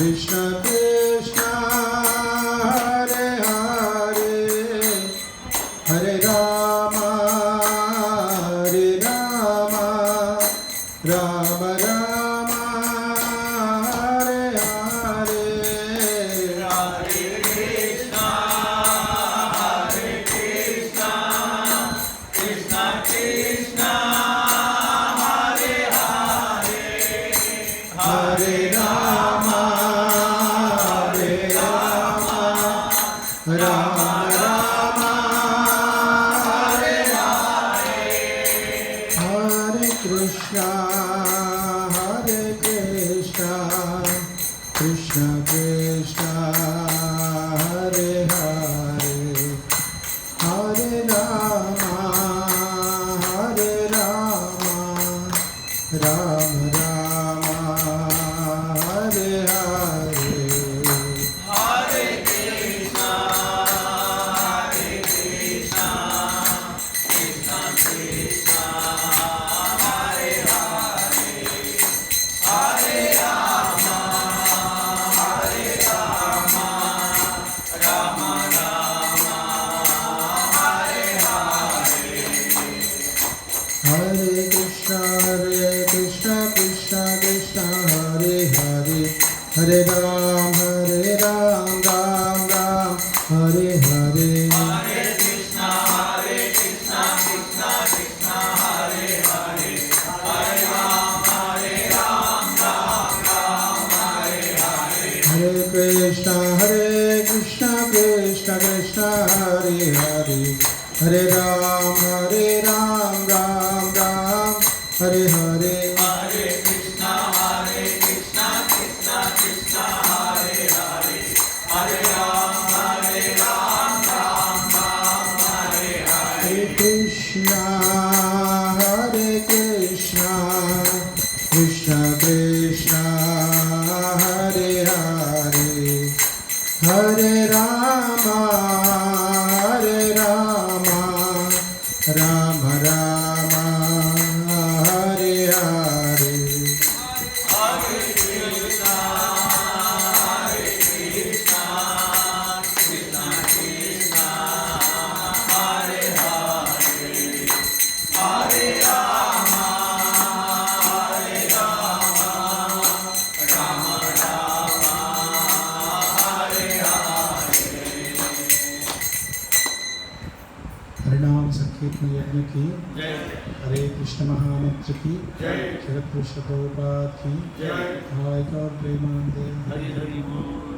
కృష్ణ కృష్ణ హరే హరే హరే రామ హరే రామ రామ రామ హరే హరే హరే కృష్ణ కృష్ణ కృష్ణ హరే హరే హరే రామ హరే రామ రామ రామ హరే హరే హరే కృష్ణ కృష్ణ కృష్ణ హరే హరే హరే రామ రామ రామ హరే హరే హరే కృష్ణ కృష్ణ కృష్ణ హరే హరే హరే రామ రామ రామ హరే హరే హరే కృష్ణ కృష్ణ కృష్ణ హరే హరే హరే రామ రామ రామ హరే హరే హరే కృష్ణ కృష్ణ కృష్ణ హరే హరే హరే రామ రామ రామ హరే హరే హరే కృష్ణ కృష్ణ కృష్ణ హరే హరే హరే రామ రామ రామ హరే హరే హరే కృష్ణ కృష్ణ కృష్ణ హరే హరే హరే రామ రామ హరే హరే కృష్ణ కృష్ణ కృష్ణ హరే హరే హరే రామ రామ రామ హరే హరే హరే కృష్ణ కృష్ణ కృష్ణ హరే హరే హరే రామ రామ రామ హరే హరే हरिनाम संकीर्तन यज्ञ की जय। हरे कृष्ण महामंत्र की जय। शरद पुरुष प्रभुपाद की जय। भाविक और प्रेमानंदे हरि हरि बोल।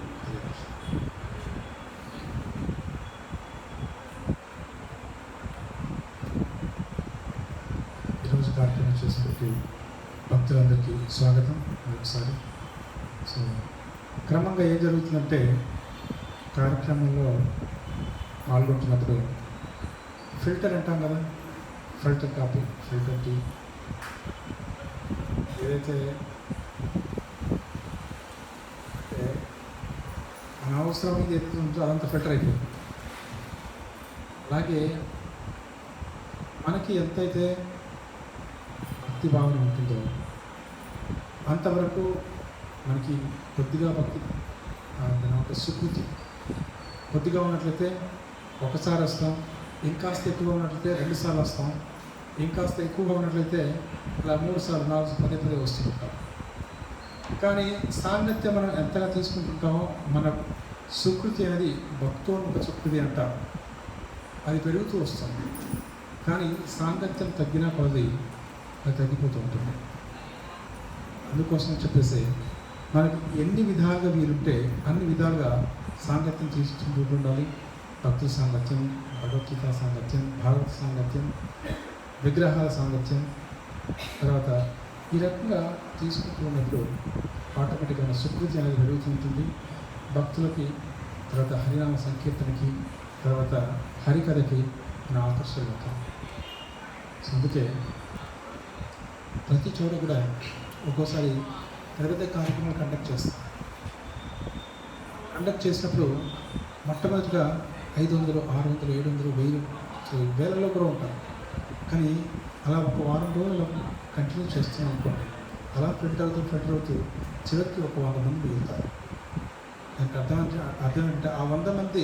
ఈరోజు కార్యక్రమం చేసినటువంటి భక్తులందరికీ స్వాగతం మరొకసారి. సో క్రమంగా ఏం జరుగుతుందంటే కార్యక్రమంలో పాల్గొంటున్నప్పుడు ఫిల్టర్ అంటాం కదా, ఫిల్టర్ కాఫీ, ఫిల్టర్ టీ, ఏదైతే అనవసరమైంది ఎత్తు ఉందో అదంతా ఫిల్టర్ అయిపోతుంది. అలాగే మనకి ఎంతైతే భక్తి భావన ఉంటుందో అంతవరకు మనకి కొద్దిగా భక్తి దాని ఒక సుకృతి కొద్దిగా ఉన్నట్లయితే ఒకసారి వస్తాం, ఇంకాస్త ఎక్కువగా ఉన్నట్లయితే 2 సార్లు వస్తాం, ఇంకాస్త ఎక్కువగా ఉన్నట్లయితే ఇలా 3 సార్లు 4 పదే పదే వస్తుంటాం. కానీ సాంగత్యం మనం ఎంతగా తీసుకుంటుంటామో మన సుకృతి అనేది భక్తోన్ముఖ సుకృతి అంటాం, అది పెరుగుతూ వస్తుంది. కానీ సాంగత్యం తగ్గినా కొలది అది తగ్గిపోతూ ఉంటుంది. అందుకోసం చెప్పేసి మనకి ఎన్ని విధాలుగా వీలుంటే అన్ని విధాలుగా సాంగత్యం తీసుకుంటూ ఉండాలి. భక్తి సాంగత్యం, భగవద్గీత సాంగత్యం, భాగవత సాంగత్యం, విగ్రహాల సాంగత్యం, తర్వాత ఈ రకంగా తీసుకుంటూ ఉన్నప్పుడు ఆటోమేటిక్గా మన సుకృతి అనేది పెరుగుతుంటుంది. భక్తులకి, తర్వాత హరినామ సంకీర్తనకి, తర్వాత హరికథకి మన ఆకర్షణ అవుతాం. అందుకే ప్రతి చోట కూడా ఒక్కోసారి పెద్ద కార్యక్రమాలు కండక్ట్ చేస్తాం. కండక్ట్ చేసినప్పుడు మొట్టమొదటిగా 500, 600, 700, 1000 వేలలో కూడా ఉంటారు. కానీ అలా ఒక వారం రోజులు కంటిన్యూ చేస్తున్నాం అనుకోండి, అలా ఫిల్టర్ అవుతూ చివరికి ఒక 100 మంది మిగులుతారు. దానికి అర్థం అంటే ఆ 100 మంది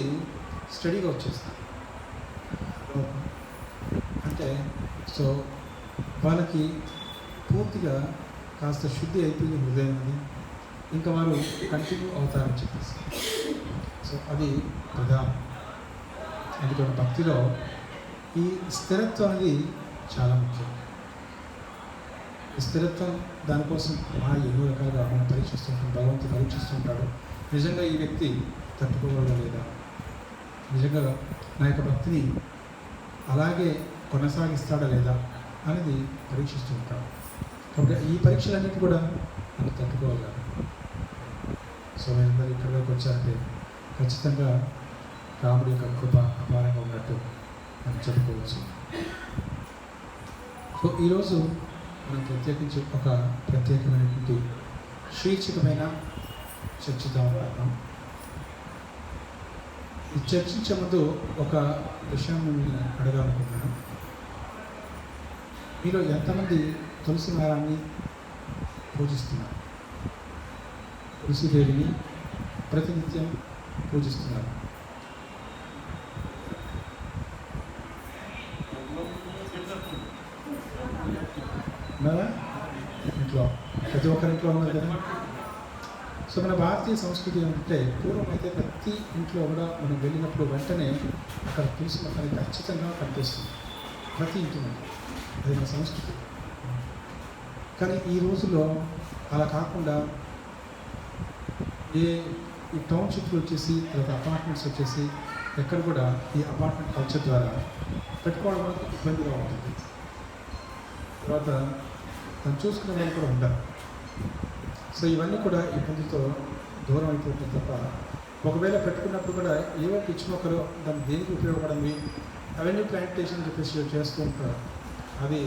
స్టడీగా వచ్చేస్తారు. అంటే సో వాళ్ళకి పూర్తిగా కాస్త శుద్ధి అయిపోయింది హృదయం అని, ఇంకా వారు కంటిన్యూ అవుతారని చెప్పేసి. సో అది ప్రధానం. అందుకని భక్తిలో ఈ స్థిరత్వం అనేది చాలా ముఖ్యం. ఈ స్థిరత్వం దానికోసం ఎన్నో రకాలుగా మనం పరీక్షిస్తుంటాం, భగవంతుడు పరీక్షిస్తుంటాడు. నిజంగా ఈ వ్యక్తి తట్టుకోగలడా లేదా, నిజంగా నా యొక్క భక్తిని అలాగే కొనసాగిస్తాడా లేదా అనేది పరీక్షిస్తూ ఉంటాడు. కాబట్టి ఈ పరీక్షలన్నిటి కూడా మనం తట్టుకోవాలి కదా. సో మీరందరూ ఇక్కడికి వచ్చారంటే ఖచ్చితంగా రాముడి యొక్క కృప అపారంగా ఉన్నట్టు మనం చెప్పుకోవచ్చు. సో ఈరోజు మనం ప్రత్యేకించి ఒక ప్రత్యేకమైనటువంటి శీర్షికమైన చర్చిద్దాం అనుకుంటున్నాం. ఈ చర్చించే ముందు ఒక విషయం మిమ్మల్ని అడగాలనుకుంటున్నాను. మీరు ఎంతమంది తులసి మారాన్ని పూజిస్తున్నారు? తులసిదేవిని ప్రతినిత్యం పూజిస్తున్నారు. ఉన్నారా? ఇంట్లో ప్రతి ఒక్కరింట్లో ఉన్నారు కదా. సో మన భారతీయ సంస్కృతి ఏమంటే పూర్వం అయితే ప్రతి ఇంట్లో కూడా మనం వెళ్ళినప్పుడు వెంటనే అక్కడ తులసి మొక్కని ఖచ్చితంగా కనిపిస్తుంది, ప్రతి ఇంటి నుండి. అది మన సంస్కృతి. కానీ ఈ రోజుల్లో అలా కాకుండా ఈ టౌన్షిప్లు వచ్చేసి, తర్వాత అపార్ట్మెంట్స్ వచ్చేసి, ఎక్కడ కూడా ఈ అపార్ట్మెంట్ కల్చర్ ద్వారా పెట్టుకోవడం వల్ల ఇబ్బందిగా ఉంటుంది. తర్వాత దాన్ని చూసుకునే వాళ్ళు కూడా ఉండరు. సో ఇవన్నీ కూడా ఇబ్బందితో దూరం అయిపోతుంది తప్ప, ఒకవేళ పెట్టుకున్నప్పుడు కూడా ఏవో పిచ్చి మొక్కలు దాన్ని దేనికి ఉపయోగపడింది అవన్నీ ప్లాంటేషన్ చెప్పేసి చేస్తూ ఉంటారు. అది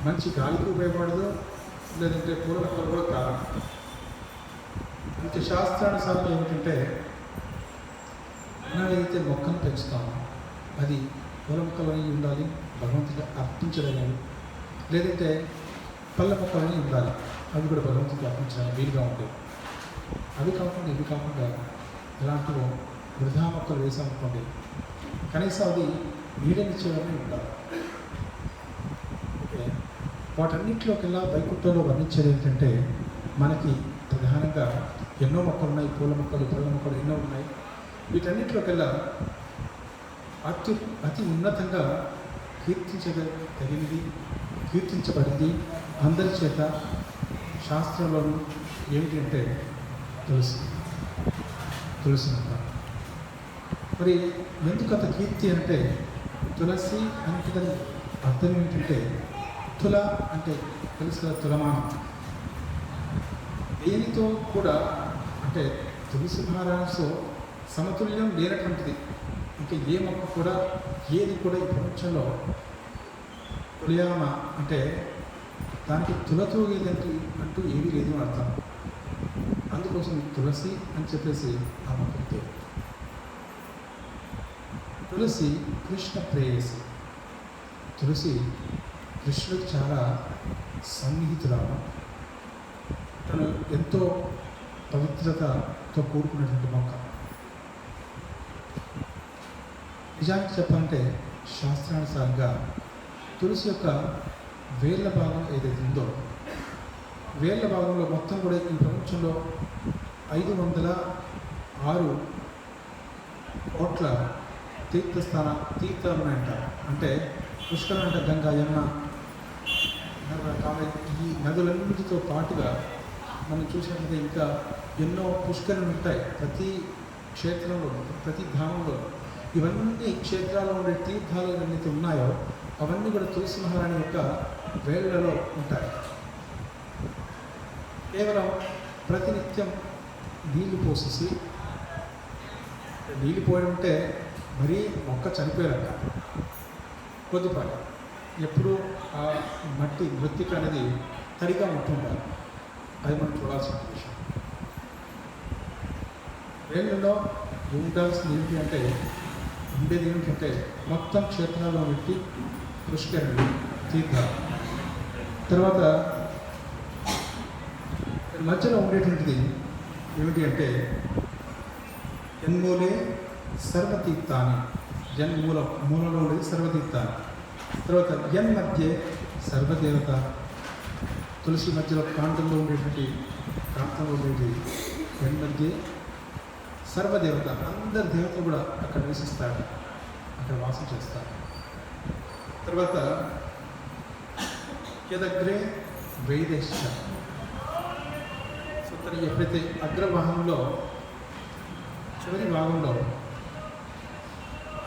మంచి గాలికి ఉపయోగపడదు, లేదంటే పూల మొక్కలు కూడా కారణం. ఇంత శాస్త్రానుసారం ఏమిటంటే మనం ఏదైతే మొక్కను పెంచుతామో అది పూల మొక్కలు అనేవి ఉండాలి, భగవంతుడికి అర్పించదగినవి, లేదంటే పళ్ళ మొక్కలు అనేవి ఉండాలి, అవి కూడా భగవంతుడికి అర్పించడానికి వీలుగా ఉంటాయి. అవి కాకుండా ఇవి కాకుండా ఇలాంటివి వృధా మొక్కలు వేసామనుకోండి, కనీసం అది నీడనిచ్చేవన్నీ ఉండాలి. ఓకే, వాటన్నింటిలోకెల్లా వైకుంఠంలో వర్ణించేది ఏంటంటే మనకి ప్రధానంగా ఎన్నో మొక్కలు ఉన్నాయి, పూల మొక్కలు, పళ్ళ మొక్కలు ఎన్నో ఉన్నాయి. వీటన్నిటిలోకెల్లా అతి ఉన్నతంగా కీర్తించదగినది, కీర్తించబడింది అందరి చేత శాస్త్రంలోనూ ఏమిటంటే తులసి మొక్క. మరి ఎందుకు అంత కీర్తి అంటే, తులసి అంటే దాని అర్థం ఏమిటంటే, తుల అంటే తెలుసు కదా, తులమానం. దేనితో కూడా అంటే తులసి భారాంశో సమతుల్యం లేనటువంటిది. ఇంకా ఏ మొక్క కూడా, ఏది కూడా ఈ ప్రపంచంలో తులయామ అంటే దానికి తులతూగేదంటూ ఏమీ లేదు అని అర్థం. అందుకోసం తులసి అని చెప్పేసి ఆ మొక్క పేరు. తులసి కృష్ణ ప్రేయసి. తులసి కృష్ణుడికి చాలా సన్నిహితురాలు. తను ఎంతో పవిత్రతతో కూడుకున్నటువంటి మొక్క. నిజానికి చెప్పాలంటే శాస్త్రానుసారంగా తులసి యొక్క వేళ్ళ భాగం ఏదైతే ఉందో, వేళ్ళ భాగంలో మొత్తం కూడా ఈ ప్రపంచంలో 506 కోట్ల తీర్థాలు ఉన్నాయంటారు. అంటే పుష్కరం అంటే గంగా, యమున, కావేరి, ఈ నదులన్నిటితో పాటుగా మనం చూసినట్లయితే ఇంకా ఎన్నో పుష్కరాలు ఉంటాయి ప్రతి క్షేత్రంలో, ప్రతి ధామంలో. ఇవన్నీ క్షేత్రాల్లో ఉండే తీర్థాలు ఏవైతే ఉన్నాయో అవన్నీ కూడా తులసి మహారాణి యొక్క వేళ్ళలో ఉంటాయి. కేవలం ప్రతినిత్యం నీళ్లు పోసేసి, నీళ్ళు పోయడం అంటే మరీ మొక్క చనిపోయాక కొద్దిపాటి ఎప్పుడు ఆ మట్టి మృత్తిక అనేది తడిగా ఉంటుండాలి. అది మనం చూడాల్సిన విషయం. వేళ్ళలో ఉండాల్సింది ఏంటి అంటే, ఉండేది ఏమిటంటే మొత్తం క్షేత్రాల్లో పెట్టి పుష్కరిణి తీర్థాలు, తర్వాత మధ్యలో ఉండేటువంటిది ఏమిటి అంటే జన్మూలే సర్వతీర్థాన్ని, మూలంలో ఉండేది సర్వతీర్థాన్ని. తర్వాత యన్ మధ్య సర్వదేవత, తులసి మధ్యలో ప్రాంతంలో ఉండేటువంటి యన్ మధ్య సర్వదేవత, అందరి దేవతలు కూడా అక్కడ నివసిస్తారు, అక్కడ వాసం చేస్తారు. తర్వాత యదగ్రే వేదేశ, సో తను ఎప్పుడైతే అగ్రభాగంలో చివరి భాగంలో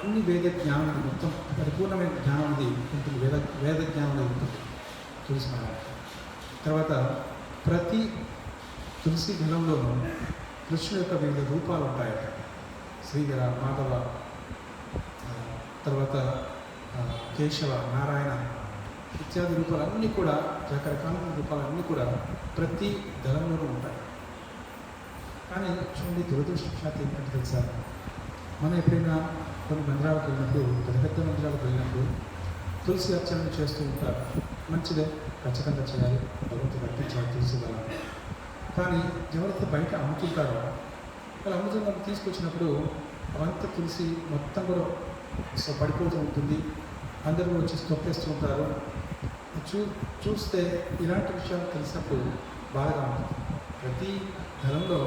అన్ని వేద జ్ఞానం మొత్తం పరిపూర్ణమైన జ్ఞానం అది ఉంటుంది, వేద జ్ఞానం అనేది ఉంటుంది తులసి మహారాజ్. తర్వాత ప్రతి తులసి దళంలోనూ కృష్ణుడు యొక్క వివిధ రూపాలు ఉంటాయట. శ్రీధర, మాధవ, తర్వాత కేశవ, నారాయణ ఇత్యాది రూపాలన్నీ కూడా, రకరకాల రూపాలన్నీ కూడా ప్రతి దళంలోనూ ఉంటాయి. కానీ చూడండి, దురదృష్టవశాత్తు ఏంటంటే తెలుసా, మనం ఎప్పుడైనా కొన్ని మందిరాలకు వెళ్ళినప్పుడు, పెద్ద మందిరాలకు వెళ్ళినప్పుడు తులసి అర్చనలు చేస్తూ ఉంటారు. మంచిదే, ఖచ్చితంగా చేయాలి, భగవంతుడు అర్పించాలి తులసి దళం. కానీ ఎవరైతే బయట అమ్ముతుంటారో వాళ్ళు అమ్ముతున్న తీసుకొచ్చినప్పుడు అవంతా తులసి మొత్తం కూడా పడిపోతూ ఉంటుంది, అందరూ వచ్చి తొక్కేస్తూ ఉంటారు. చూస్తే ఇలాంటి విషయాలు తెలిసినప్పుడు బాధగా ఉంటుంది. ప్రతి ధనంలో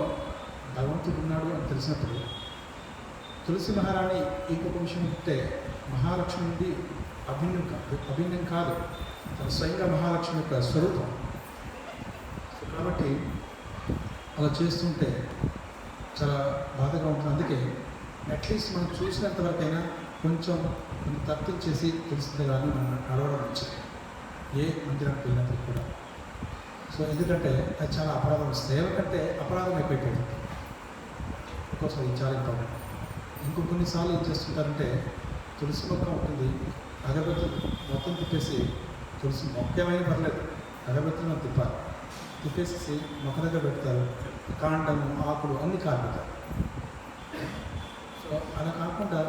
భగవంతుడు ఉన్నాడు అని తెలిసినప్పుడు తులసి మహారాణి ఇంకొక విషయం అంటే మహాలక్ష్మి నుండి అభిన్నం కాదు, తన స్వయంగా మహాలక్ష్మి యొక్క స్వరూపం. కాబట్టి అలా చేస్తుంటే చాలా బాధగా ఉంటుంది. అందుకే అట్లీస్ట్ మనం చూసినంత వరకైనా కొంచెం తప్పించేసి తెలిసింది కానీ మనం నడవడం వచ్చింది ఏ మందిరానికి వెళ్ళినప్పుడు కూడా. సో ఎందుకంటే అది చాలా అపరాధం, సేవ కంటే అపరాధం అయిపోతుంది. ఒక్కోసారి ఇది చాలా ఇంపార్టెంట్. కొన్నిసార్లు ఏం చేస్తుంటారంటే తులసి మొక్క ఉంటుంది, అగరబత్తి మొత్తం తిప్పేసి, తులసి మొక్క ఏమైనా పర్లేదు, అగరబత్తిని తిప్పాలి, తిప్పేసి మొక్క దగ్గర పెడతారు, కాండము, ఆకులు అన్నీ కాలిపోతారు. సో అలా కాకుండా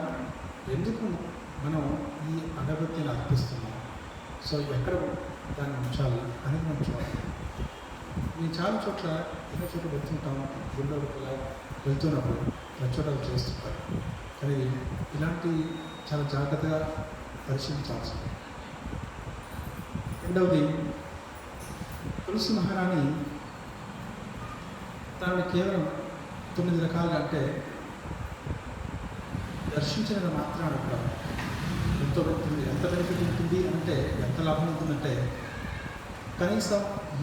ఎందుకు మనం ఈ అగరబత్తిని అర్పిస్తున్నాం, సో ఎక్కడ దాన్ని ఉంచాలి అనేది మనం చూడాలి. మేము చాలా చోట్ల ఎన్నో చోట్ల వెళ్తుంటాము, గుళ్ళోకి వెళ్తున్నప్పుడు ప్రతి చోట చేస్తుంటారు. కానీ ఇలాంటి చాలా జాగ్రత్తగా పరిశీలించాల్సింది. రెండవది, తులసి మహారాణి తనని కేవలం 9 రకాలుగా, అంటే దర్శించిన మాత్రాన కూడా ఎంతో ఎంత బెనిఫిట్ ఉంటుంది అంటే, ఎంత లాభం ఉంటుందంటే కనీసం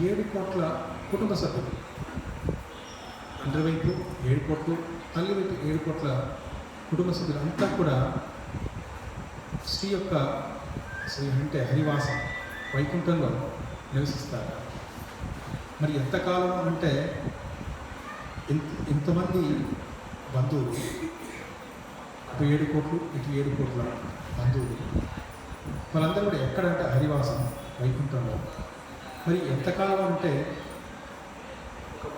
7 కోట్ల కుటుంబ సభ్యులు, తండ్రి వైపు 7 కోట్లు, తల్లి వైపు 7 కోట్ల కుటుంబ సభ్యులు అంతా కూడా శ్రీ అంటే హరివాసం వైకుంఠంలో నివసిస్తారు. మరి ఎంతకాలం అంటే ఇంతమంది బంధువులు, అటు 7 కోట్లు ఇటు 7 కోట్ల బంధువులు, వాళ్ళందరూ కూడా ఎక్కడంటే హరివాసం వైకుంఠంలో. మరి ఎంతకాలం అంటే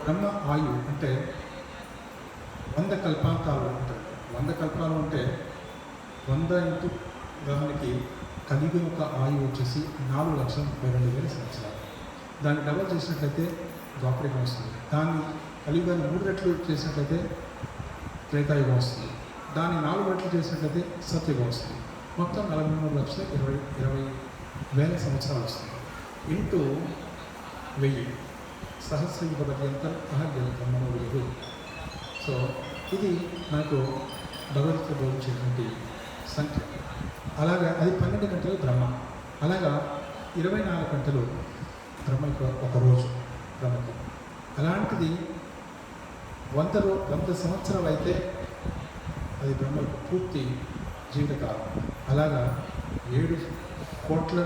బ్రహ్మ ఆయు అంటే 100 కల్పాంతాలు ఉంటాయి. 100 కల్పాలు అంటే 100 ఇంటూ గ్రహానికి కలిగి ఒక ఆయువు వచ్చేసి 4,32,000 సంవత్సరాలు. దాన్ని డబల్ చేసినట్లయితే ద్వాపరయుగం వస్తుంది. దాన్ని కలియుగాన్ని 3 రెట్లు చేసినట్లయితే త్రేతాయుగం వస్తుంది. దాన్ని 4 రెట్లు చేసినట్లయితే సత్యుగం వస్తుంది. మొత్తం 43,20,000 సంవత్సరాలు వస్తుంది. ఇంటూ 1000 సహస్రయుగ పర్యంతం అహర్యంతం మనోయుగు. సో ఇది మనకు భగవద్గీత బోధించేటువంటి సంఖ్య. అలాగా అది 12 గంటలు బ్రహ్మ. అలాగా 24 గంటలు బ్రహ్మకు ఒక రోజు బ్రహ్మకి. అలాంటిది 100 సంవత్సరాలు అయితే అది బ్రహ్మకు పూర్తి జీవితకాలం. అలాగా 7 కోట్ల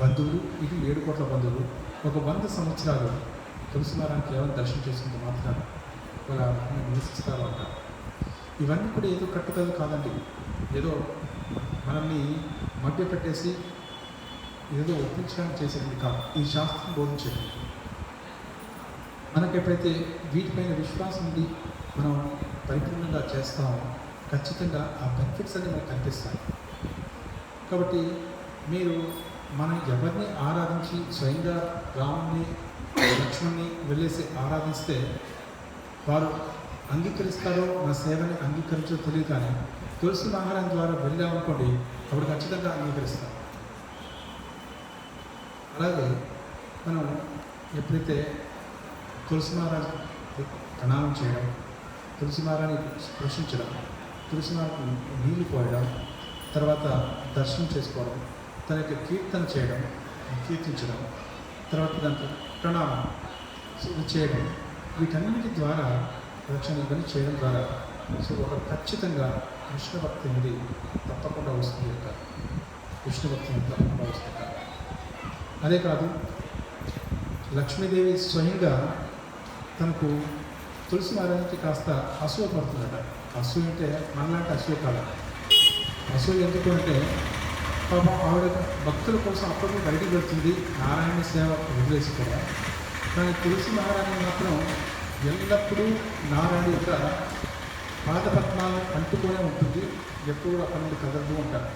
బంధువులు, ఇది 7 కోట్ల బంధువులు ఒక 100 సంవత్సరాలు తులసి మహారాణి కేవలం దర్శనం చేసుకుంటే మాత్రం వాళ్ళ నివసిస్తారు అంటారు. ఇవన్నీ కూడా ఏదో కట్టుకథ కాదండి, ఏదో మనల్ని మధ్య పెట్టేసి ఏదో ఒప్పించడానికి చేసేది కాదు. ఈ శాస్త్రం బోధించేది. మనకు ఎప్పుడైతే వీటిపైన విశ్వాసం ఉండి మనం పరిపూర్ణంగా చేస్తామో ఖచ్చితంగా ఆ బెనిఫిట్స్ అన్నీ మనకు కనిపిస్తాయి. కాబట్టి మీరు మనం ఎవరిని ఆరాధించి స్వయంగా రాముని, లక్ష్మణ్ణి వెళ్ళేసి ఆరాధిస్తే వారు అంగీకరిస్తారో నా సేవని అంగీకరించో తెలియదు, కానీ తులసి మహారాణి ద్వారా వెళ్ళామనుకోండి అప్పుడు ఖచ్చితంగా అంగీకరిస్తారు. అలాగే మనం ఎప్పుడైతే తులసి మహారాజు ప్రణామం చేయడం, తులసి మహారాణి స్పృశించడం, తులసి మహారాణి నీళ్లు పోయడం, తర్వాత దర్శనం చేసుకోవడం, తన యొక్క కీర్తన చేయడం, కీర్తించడం, తర్వాత దాంట్లో ప్రణామం చేయడం, వీటన్నిటి ద్వారా రక్షణ ఇవన్నీ చేయడం ద్వారా ఒక ఖచ్చితంగా విష్ణు భక్తి అనేది తప్పకుండా వస్తుంది. యొక్క విష్ణు భక్తి అనేది తప్పకుండా వస్తుంది. అదే కాదు, లక్ష్మీదేవి స్వయంగా తనకు తులసి మహారాజుకి కాస్త అసూయ పడుతుందట. అసూయ అంటే మనలాంటి అసూయ కాదు. అసూయ ఎందుకు అంటే పాపం ఆవిడ భక్తుల కోసం అప్పటికి బయటికి వెళ్తుంది, నారాయణ సేవ వదిలేసి కూడా. కానీ తులసి మహారాణి మాత్రం ఎల్లప్పుడూ నారాయణ యొక్క పాదపద్మాలను అంటుతూనే ఉంటుంది, ఎప్పుడు అక్కడ నుండి కదలదు ఉంటారు.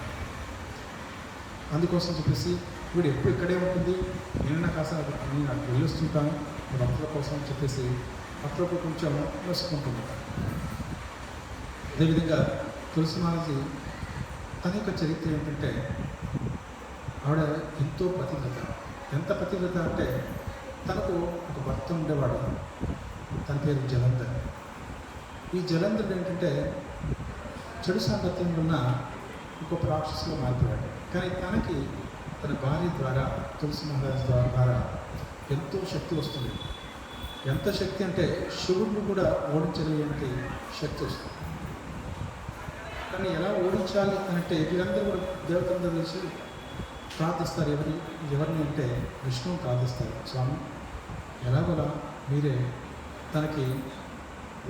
అందుకోసం చెప్పేసి వీడు ఎప్పుడు ఇక్కడే ఉంటుంది, నేను కాస్త నేను అక్కడ వెళ్ళొస్తుంటాను భక్తుల కోసం చెప్పేసి భక్తులకు కొంచెం వేసుకుంటుంది. అదేవిధంగా తులసి మహారాజు తన యొక్క చరిత్ర ఏంటంటే ఆవిడ ఎంతో పతివ్రత. ఎంత పతివ్రత అంటే తనకు ఒక భర్త ఉండేవాడు, తన పేరు జలంధర్. ఈ జలంధరుడు ఏంటంటే చెడు సాంగత్యంలో ఉన్న ఇంకొక రాక్షసులో మారిపోయాడు. కానీ తనకి తన భార్య ద్వారా తులసి మహారాజు ద్వారా ఎంతో శక్తి వస్తుంది. ఎంత శక్తి అంటే శివుడిని కూడా ఓడించలేని శక్తి వస్తుంది. కానీ ఎలా ఓడించాలి అంటే వీరందరూ కూడా దేవతందరూ కలిసి ప్రార్థిస్తారు. ఎవరిని అంటే విష్ణువు ప్రార్థిస్తారు, స్వామి ఎలాగోలా మీరే తనకి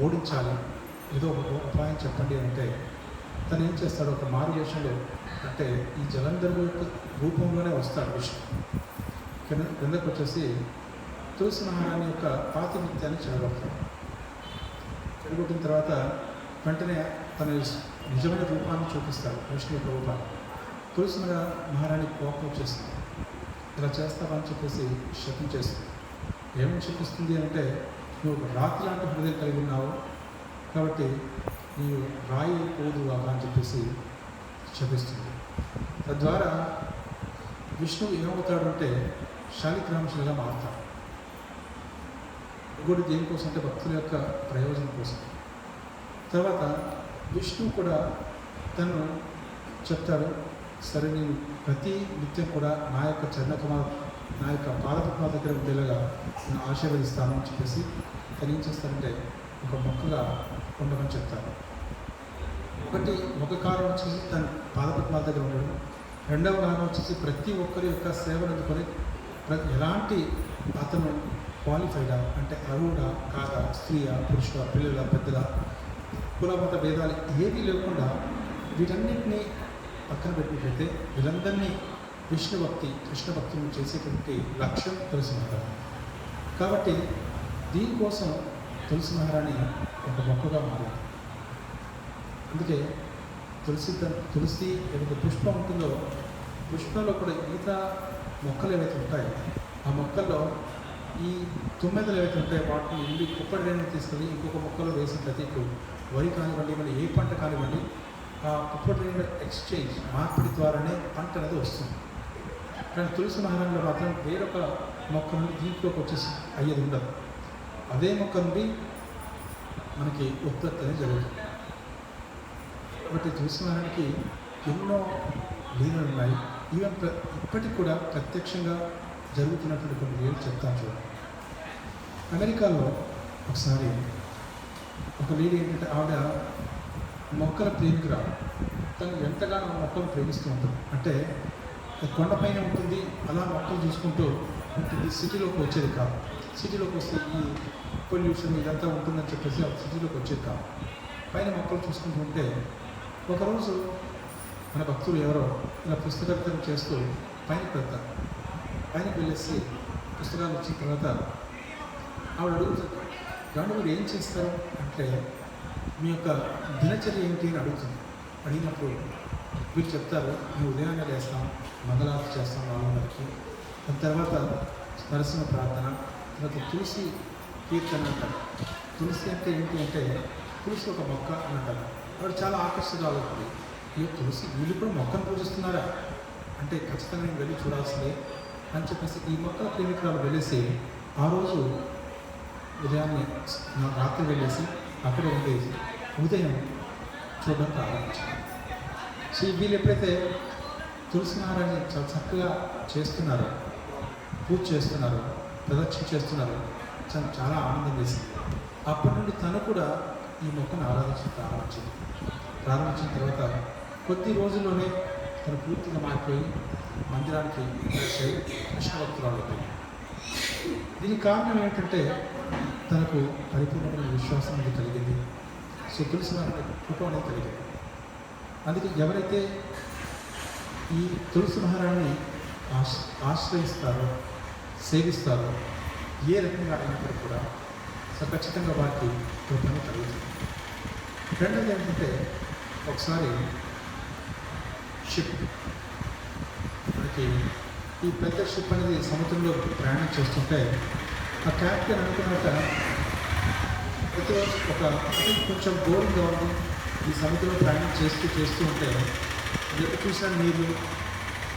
ఓడించాలి, ఏదో ఒక ఉపాయం చెప్పండి అంటే తను ఏం చేస్తాడు, ఒక మారు వేషంలో అంటే ఈ జలంధరు యొక్క రూపంలోనే వస్తాడు విష్ణు. కిందకు వచ్చేసి తులసి మహారాణి యొక్క పాతినిత్యాన్ని చెడగొడతాడు. చెడగొట్టిన తర్వాత వెంటనే తన నిజమైన రూపాన్ని చూపిస్తాడు, విష్ణు యొక్క రూపాన్ని. తులసి మహారాణి కోపం వచ్చేస్తుంది. ఇలా చేస్తావని చెప్పేసి శపించేస్తుంది. ఏమని శపిస్తుంది అంటే నువ్వు ఒక రాత్రి లాంటి హృదయం కలిగి ఉన్నావు కాబట్టి నీవు రాయి పోదు అలా అని చెప్పేసి శపిస్తుంది. తద్వారా విష్ణువు ఏమవుతాడు అంటే శాలిగ్రామశిలగా మారుతాడు. ఇంకోటి దేనికోసం అంటే భక్తుల యొక్క ప్రయోజనం కోసం. తర్వాత విష్ణువు కూడా తను చెప్తాడు, సరే నేను ప్రతి నిత్యం కూడా నా యొక్క చరణకమాల నా యొక్క పాదపద్మాల దగ్గర ఉండేలాగా నేను ఆశీర్వదిస్తాను అని చెప్పేసి తను ఏం చేస్తారంటే ఒక మొక్కగా ఉండమని చెప్తారు. ఒక కారణం వచ్చేసి తన పాదపద్మాల దగ్గర ఉండడం, రెండవ కారణం వచ్చేసి ప్రతి ఒక్కరి యొక్క సేవను అందుకొని ఎలాంటి అతను క్వాలిఫైడా అంటే అరువుడా కాదా, స్త్రీయా పురుషుడా, పిల్లల పెద్దల కులమత భేదాలు ఏమీ లేకుండా వీటన్నిటినీ పక్కన పెట్టినట్లయితే వీళ్ళందరినీ విష్ణు భక్తిని చేసేటువంటి లక్ష్యం తులసి మహారాణి. కాబట్టి దీనికోసం తులసి మహారాణి ఒక మొక్కగా మారింది. అందుకే తులసి ఏదైతే పుష్పం ఉంటుందో పుష్పంలో కూడా మిగతా మొక్కలు ఏవైతే ఉంటాయో ఆ మొక్కల్లో ఈ తుమ్మెదలు ఏవైతే ఉంటాయో వాటిని ఇల్లు కుప్పటి రేణుని తీసుకొని ఇంకొక మొక్కలో వేసిన ప్రతి వరి కానివ్వండి, మళ్ళీ ఏ పంట కానివ్వండి, ఆ కుప్పటి రేణుల ఎక్స్చేంజ్ మార్పిడి ద్వారానే పంట అనేది వస్తుంది. కానీ తులసి మహారాణిలో మాత్రం వేరొక మొక్క నుండి దీంట్లోకి వచ్చేసి అయ్యేది ఉండదు. అదే మొక్క నుండి మనకి ఉత్పత్తి అనేది జరుగుతుంది. కాబట్టి తులసి మహారాణికి ఎన్నో లీలలు ఉన్నాయి. ఈవెన్ ఇప్పటికి కూడా ప్రత్యక్షంగా జరుగుతున్నటువంటి కొన్ని లీలలు చెప్తాను చూడండి. అమెరికాలో ఒకసారి ఒక లేడీ ఏంటంటే ఆవిడ మొక్కల ప్రేమికురాలు. తను ఎంతగానో మొక్కలు ప్రేమిస్తూ ఉంటుంది. అంటే కొండపైన ఉంటుంది, అలా మొక్కలు చూసుకుంటూ ఉంటుంది. సిటీలోకి వచ్చేది కాదు. సిటీలోకి వస్తే ఈ పొల్యూషన్ ఇదంతా ఉంటుందని చెప్పేసి ఆ సిటీలోకి వచ్చేది కాదు. పైన మొక్కలు చూసుకుంటూ ఉంటే ఒకరోజు మన భక్తులు ఎవరో ఇలా పుస్తకాలు చేస్తూ పైనకి వెళ్తారు. పైనకి వెళ్ళేసి పుస్తకాలు వచ్చిన తర్వాత ఆవిడ అడుగుతుంది, దాంట్లో మీరు ఏం చేస్తారు అంటే మీ యొక్క దినచర్య ఏంటి అని అడుగుతుంది. అడిగినప్పుడు మీరు చెప్తారు, మేము ఉదయాన్నే లేస్తాం, మంగళారతి చేస్తాం వాళ్ళందరికీ, దాని తర్వాత నరసింహ ప్రార్థన, తర్వాత తులసి కీర్తన అంటారు. తులసి అంటే ఏంటి అంటే తులసి ఒక మొక్క అని అంటారు. ఆవిడ చాలా ఆకర్షితురాలవుతుంది. ఈ తులసి వీళ్ళు కూడా మొక్కను పూజిస్తున్నారా అంటే ఖచ్చితంగా నేను వెళ్ళి చూడాల్సిందే అని చెప్పేసి ఈ మొక్కల ప్రేమికురాలు వెళ్ళేసి ఆ రోజు ఉదయాన్నే రాత్రి వెళ్ళేసి అక్కడే ఉండేసి ఉదయం చూడడం ప్రారంభించారు. సో వీళ్ళు ఎప్పుడైతే తులసి మహారాణి చాలా చక్కగా చేస్తున్నారో, పూజ చేస్తున్నారో, ప్రదక్షిణ చేస్తున్నారో చాలా ఆనందం వేసింది. అప్పటి నుండి తను కూడా ఈ మొక్కను ప్రారంభించిన తర్వాత కొద్ది రోజుల్లోనే తను పూర్తిగా మారిపోయి మందిరానికి కృష్ణ భక్తురాలు అయిపోయింది. దీనికి కారణం ఏంటంటే తనకు పరిపూర్ణమైన విశ్వాసం అనేది కలిగింది. సో తులసి మహారాణి కృప అనేది కలిగింది. అందుకే ఎవరైతే ఈ తులసి మహారాణిని ఆశ్రయిస్తారో, సేవిస్తారో, ఏ రకంగా అయినప్పుడు కూడా ఖచ్చితంగా వారికి కృపను కలుగుతుంది. రెండోది ఏంటంటే ఒకసారి షిప్ మనకి ఈ పెద్ద షిప్ అనేది సముద్రంలో ప్రయాణం చేస్తుంటే ఆ క్యాప్టెన్ అనుకున్నట్ట ప్రతిరోజు కొంచెం బోరింగ్గా ఉంది, ఈ సముద్రంలో ప్రయాణం చేస్తూ ఉంటే ఎక్కడ చూసినా నీరు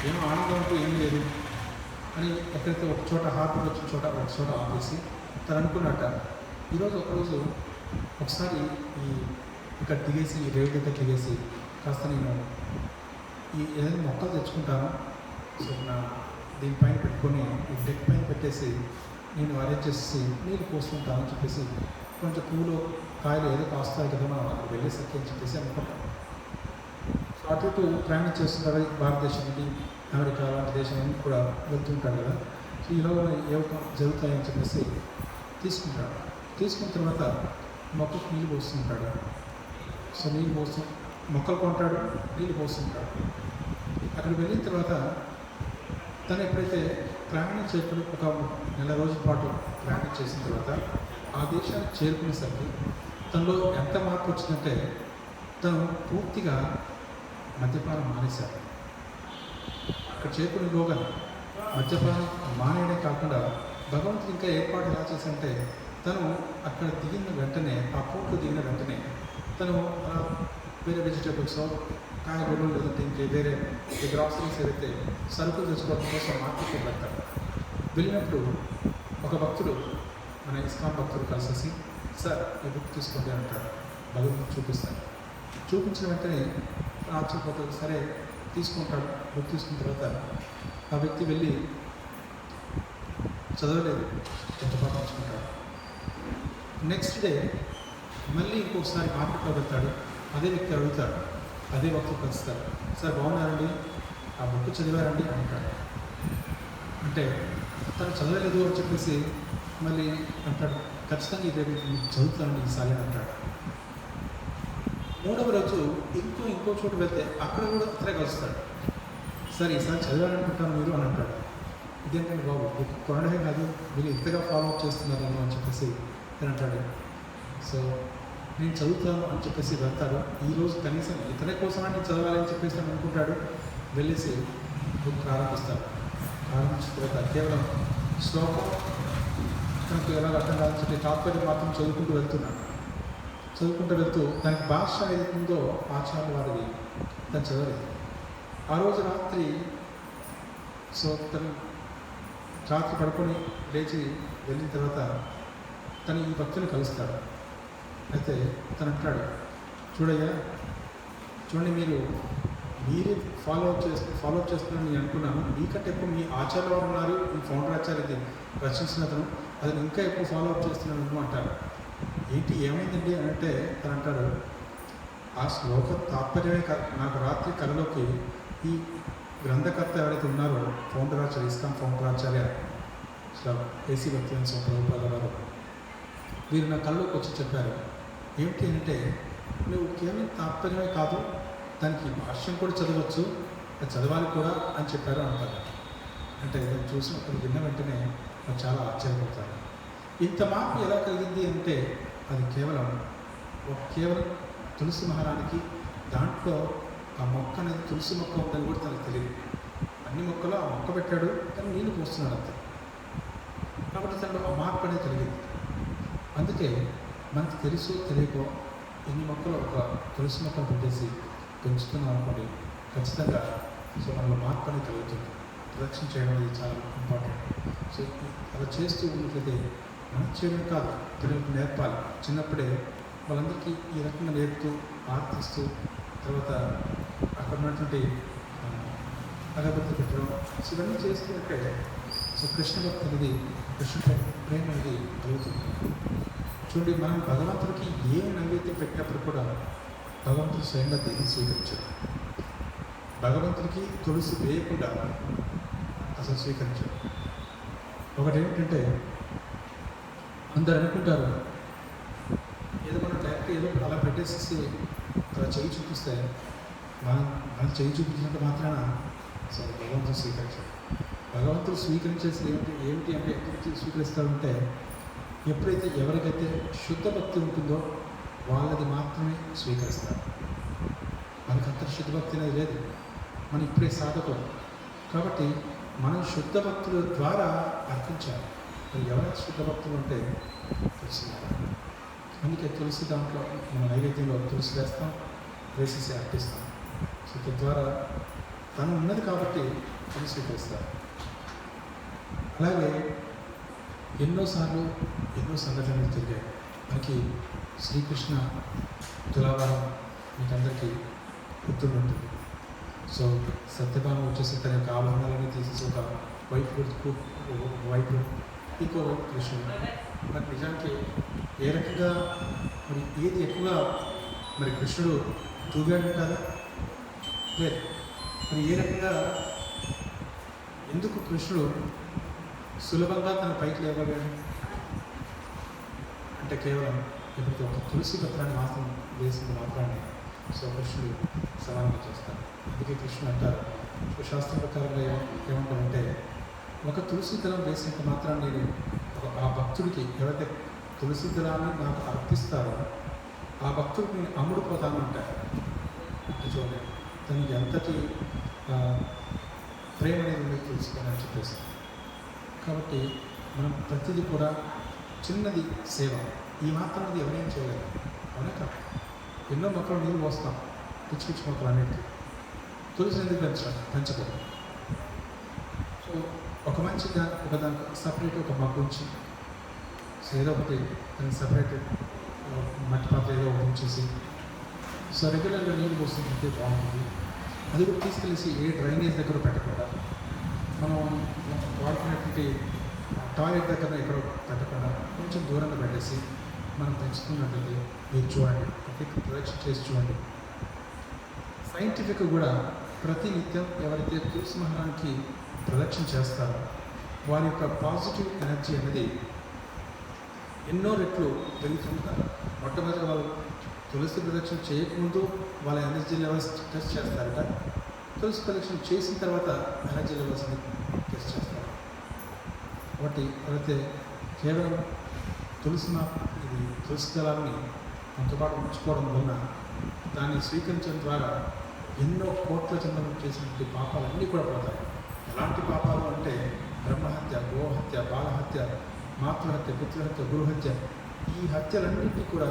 ఏమో ఆనందం అంటూ ఏం లేదు అని ఎక్కడైతే ఒక చోట హార్బర్ వచ్చిన చోట ఒక చోట ఆపేసి తను అనుకున్నట్ట ఒకరోజు ఒకసారి ఇక్కడ దిగేసి ఈ రేవు దగ్గర దిగేసి కాస్త నేను ఏదైనా మొక్కలు తెచ్చుకుంటాను, సో దీనిపైన పెట్టుకొని ఈ డెక్ పైన పెట్టేసి నేను అరేంజ్ చేసి నీళ్ళు పోసుకుంటాను అని చెప్పేసి కొంచెం పూలు కాయలు ఏదో కాస్తాయి కదా మనం అక్కడ వెళ్ళేసరికి అని చెప్పేసి అనుకుంటాం. సో అటు ఇటు ప్రయాణం చేస్తున్నారు. భారతదేశం నుండి అమెరికా లాంటి దేశాలన్నీ కూడా వెళ్తుంటారు కదా. సో ఈలోగా ఏవో జరుగుతాయని చెప్పేసి తీసుకున్న తర్వాత మొక్కకు నీళ్ళు పోస్తుంటాడు. సో మొక్కలు కొంటాడు, నీళ్ళు పోస్తుంటాడు. అక్కడికి వెళ్ళిన తర్వాత తను ఎప్పుడైతే ప్రయాణం చేయకుండా ఒక నెల రోజుల పాటు ప్రయాణం చేసిన తర్వాత ఆ దేశానికి చేరుకునేసరికి తనలో ఎంత మార్పు వచ్చిందంటే తను పూర్తిగా మద్యపానం మానేశాడు. అక్కడ చేరుకునేలోగా మద్యపానం మానేయడం కాకుండా భగవంతుడు ఇంకా ఏర్పాటు ఎలా చేశారంటే తను అక్కడ దిగిన వెంటనే, ఆ పోర్టు దిగిన వెంటనే తను వేరే వెజిటేబుల్స్, కాయగూరలు లేదంటే ఇంకే వేరే గ్రాసరీస్ ఏదైతే సరుకులు తెచ్చుకోవడం కోసం మార్కెట్కి వెళ్తాడు. వెళ్ళినప్పుడు ఒక భక్తుడు, మన ఇస్కాన్ భక్తుడు కలిసేసి సార్ ఈ బుక్ తీసుకోండి అంటాడు. భగవంతుడు చూపించిన వెంటనే ఆశ్చర్యపోతాడు. సరే తీసుకుంటాడు. బుక్ తీసుకున్న తర్వాత ఆ వ్యక్తి వెళ్ళి చదవలేదు, చెత్తపాటు ఉంచుకుంటాడు. నెక్స్ట్ డే మళ్ళీ ఇంకొకసారి మార్కెట్లో వెళ్తాడు. అదే వ్యక్తి అడుగుతాడు, అదే భక్తులు కలుస్తారు. సార్ బాగున్నారండి, ఆ బుక్ చదివారండి అంటాడు. అంటే తను చదవలేదు అని చెప్పేసి మళ్ళీ అంటాడు, ఖచ్చితంగా ఇదే చదువుతానండి ఈసారి అంటాడు. మూడవ రోజు ఇంకో చోటు వెళ్తే అక్కడ కూడా అతనే కలుస్తాడు. సార్ ఈసారి చదివారనుకుంటాను మీరు అని అంటాడు. ఇదేంటంటే బాబు బుక్ కొనడమే కాదు, మీరు ఇంతగా ఫాలో అప్ చేస్తున్నారేమో అని చెప్పేసి అని అంటాడు. సో నేను చదువుతాను అని చెప్పేసి వెళ్తాడు. ఈరోజు కనీసం ఇతని కోసమే నేను చదవాలని చెప్పేసి అని అనుకుంటాడు. వెళ్ళేసి బుక్ ప్రారంభించిన తర్వాత కేవలం శ్లోకం తనకు ఎలా అర్థం కాదని చెప్పి తాత్పర్యం మాత్రం చదువుకుంటూ వెళ్తూ దానికి భాష ఏదైతుందో ఆచార్య వారిది తను చదవలేదు. ఆ రోజు రాత్రి తను రాత్రి పడుకొని లేచి వెళ్ళిన తర్వాత తను ఈ భక్తుని కలుస్తాడు. అయితే తను అంటాడు, చూడండి మీరే ఫాలో అప్ చేస్తున్నారని నేను అనుకున్నాను. మీకంటే ఎక్కువ మీ ఆచార్య వారు ఉన్నారు, మీ ఫౌండర్ ఆచార్యది రచించిన అతను, అది ఇంకా ఎక్కువ ఫాలో అప్ చేస్తున్నాను అంటారు. ఏంటి ఏమైందండి అని అంటే తను అంటాడు, ఆ శ్లోక తాత్పర్యమే నాకు రాత్రి కళలోకి ఈ గ్రంథకర్త ఎవరైతే ఉన్నారో ఫౌండర్ ఆచార్య, ఇస్కాన్ ఫౌండర్ ఆచార్య ఏసీ భక్తివేదాంత స్వామి ప్రభుపాద వారు, వీరు నా కళ్ళలోకి వచ్చి చెప్పారు, ఏమిటి అంటే నువ్వు కేవలం తాత్పర్యమే కాదు, దానికి భాష్యం కూడా చదవచ్చు, అది చదవాలి కూడా అని చెప్పారు అంటారు. అంటే చూసినప్పుడు విన్న వెంటనే నాకు చాలా ఆశ్చర్యపోతారు. ఇంత మార్పు ఎలా కలిగింది అంటే అది కేవలం తులసి మహారానికి దాంట్లో ఆ మొక్క అనేది తులసి మొక్క ఉందని కూడా తనకు తెలియదు. అన్ని మొక్కలు ఆ మొక్క పెట్టాడు, కానీ నీళ్ళు పోస్తున్నాడు అంతే. కాబట్టి తనలో ఆ మార్పు అనేది కలిగింది. అందుకే మనకి తెలుసో తెలియకో ఎన్ని మొక్కలు ఒక తులసి మొక్కలు పెట్టేసి పెంచుతున్నాం అనుకోండి, ఖచ్చితంగా సో మనలో మార్పు అనేది కలుగుతుంది. ప్రదక్షిణ చేయడం అనేది చాలా ఇంపార్టెంట్. సో అలా చేస్తూ ఉన్నట్లయితే మనం చేయడం కాదు, పిల్లలకు నేర్పాలి. చిన్నప్పుడే వాళ్ళందరికీ ఈ రకంగా నేర్పుతూ ఆర్తిస్తూ తర్వాత అక్కడ ఉన్నటువంటి అగరబత్తి పెట్టడం, సో ఇవన్నీ చేస్తుంటే సో కృష్ణ భక్తి అనేది, కృష్ణ ప్రేమ అనేది కలుగుతుంది. చూడండి, మనం భగవంతుడికి ఏ నైవేద్యం పెట్టినప్పుడు కూడా భగవంతుడు స్వయంగా దీన్ని స్వీకరించాడు. భగవంతుడికి తులసి వేయకుండా అసలు స్వీకరించాడు. ఒకటి ఏమిటంటే, అందరు అనుకుంటారు ఏదో మనం డైరెక్ట్ ఏదో అలా పెట్టేసేసి అలా చేయి చూపిస్తే మనం చేయి చూపించినంత మాత్రాన సో భగవంతుడు స్వీకరించాడు. భగవంతుడు స్వీకరించేసి ఏమిటి అంటే ఎక్కడికి స్వీకరిస్తాడంటే, ఎప్పుడైతే ఎవరికైతే శుద్ధ భక్తి ఉంటుందో వాళ్ళది మాత్రమే స్వీకరిస్తారు. మనకు అంత శుద్ధ భక్తి అనేది లేదు, మనం ఇప్పుడే సాధకులు. కాబట్టి మనం శుద్ధ భక్తుల ద్వారా అర్పించాలి. మరి ఎవరైతే శుద్ధ భక్తులు ఉంటే తెలిసినారు. అందుకే తులసి దాంట్లో మన నైవేద్యంలో తులసి వేసేసి అర్పిస్తాం. సో తద్వారా తను ఉన్నది కాబట్టి తను స్వీకరిస్తారు. అలాగే ఎన్నోసార్లు ఎన్నో సంఘటనలు జరిగాయి. మనకి శ్రీకృష్ణ తులాభారం మీకు అందరికీ గుర్తుంటుంది. సో సత్యభామ వచ్చేసి తన యొక్క ఆభరణాలని తీసేసి ఒక వైపు ఇంకో వైపు కృష్ణుడు. మరి నిజానికి ఏ రకంగా మరి ఏది ఎక్కువగా మరి కృష్ణుడు తూగాడు కదా? లేదు. మరి ఏ రకంగా ఎందుకు కృష్ణుడు సులభంగా తన పైకి లేవగాడు అంటే కేవలం ఎప్పుడైతే ఒక తులసి పత్రాన్ని మాత్రం వేసింది మాత్రాన్ని సో కృష్ణుడు సమానంగా చేస్తారు. అందుకే కృష్ణుడు అంటారు, శాస్త్ర ప్రకారంగా ఏమంటారంటే, ఒక తులసి దళం వేసినంత మాత్రం నేను ఆ భక్తుడికి ఎవరైతే తులసి దళాన్ని నాకు అర్పిస్తారో ఆ భక్తుడికి నేను అమ్ముడుపోతాను అంటారు. అంటే చూడండి తనకి ఎంతటి ప్రేమ అనేది ఉంది తులసిపోయినని చెప్పేసి. కాబట్టి మనం ప్రతిదీ కూడా చిన్నది సేవ, ఈ మాత్రం అది ఎవరేం చేయలేరు. అవునా కాదు? ఎన్నో మొక్కలు నీళ్ళు పోస్తాం, పిచ్చి పిచ్చి మొక్కలు అన్నిటికీ. తులసి ఎందుకు పెంచకూడదు? సో ఒక మంచిగా దానికి సపరేట్ ఒక మగ్గు ఉంచి, సో ఏదో ఒకటి దానికి సపరేట్ మట్టి పాత్ర ఏదో ఒకటి ఉంచేసి సో రెగ్యులర్గా నీళ్ళు పోస్తుంటే బాగుంటుంది. అది కూడా తీసుకెళ్ళేసి ఏ డ్రైనేజ్ దగ్గర పెట్టకుండా, మనం వాడుకునేటువంటి టాయిలెట్ దగ్గర ఎక్కడో పెట్టకుండా కొంచెం దూరంగా పెట్టేసి మనం పెంచుతున్నట్లయితే మీరు చూడండి, ప్రదక్షిణ చేసి చూడండి. సైంటిఫిక్ కూడా ప్రతి నిత్యం ఎవరైతే తులసి మహారానికి ప్రదక్షిణ చేస్తారో వారి యొక్క పాజిటివ్ ఎనర్జీ అనేది ఎన్నో రెట్లు పెరుగుతుంటారు. మొట్టమొదటిగా వాళ్ళు తులసి ప్రదక్షిణ చేయకముందు వాళ్ళ ఎనర్జీ లెవెల్స్ టెస్ట్ చేస్తారట. తులసి ప్రదక్షిణ చేసిన తర్వాత ఎనర్జీ లెవెల్స్ని టెస్ట్ చేస్తారు. కాబట్టి ఎవరైతే కేవలం తులసి దళాన్ని మనతో పాటు ఉంచుకోవడం వలన దాన్ని స్వీకరించడం ద్వారా ఎన్నో కోట్ల జన్మలు చేసినటువంటి పాపాలన్నీ కూడా పోతాయి. ఎలాంటి పాపాలు అంటే బ్రహ్మహత్య, గోహత్య, బాలహత్య, మాతృహత్య, పితృహత్య, గురుహత్య, ఈ హత్యలన్నింటినీ కూడా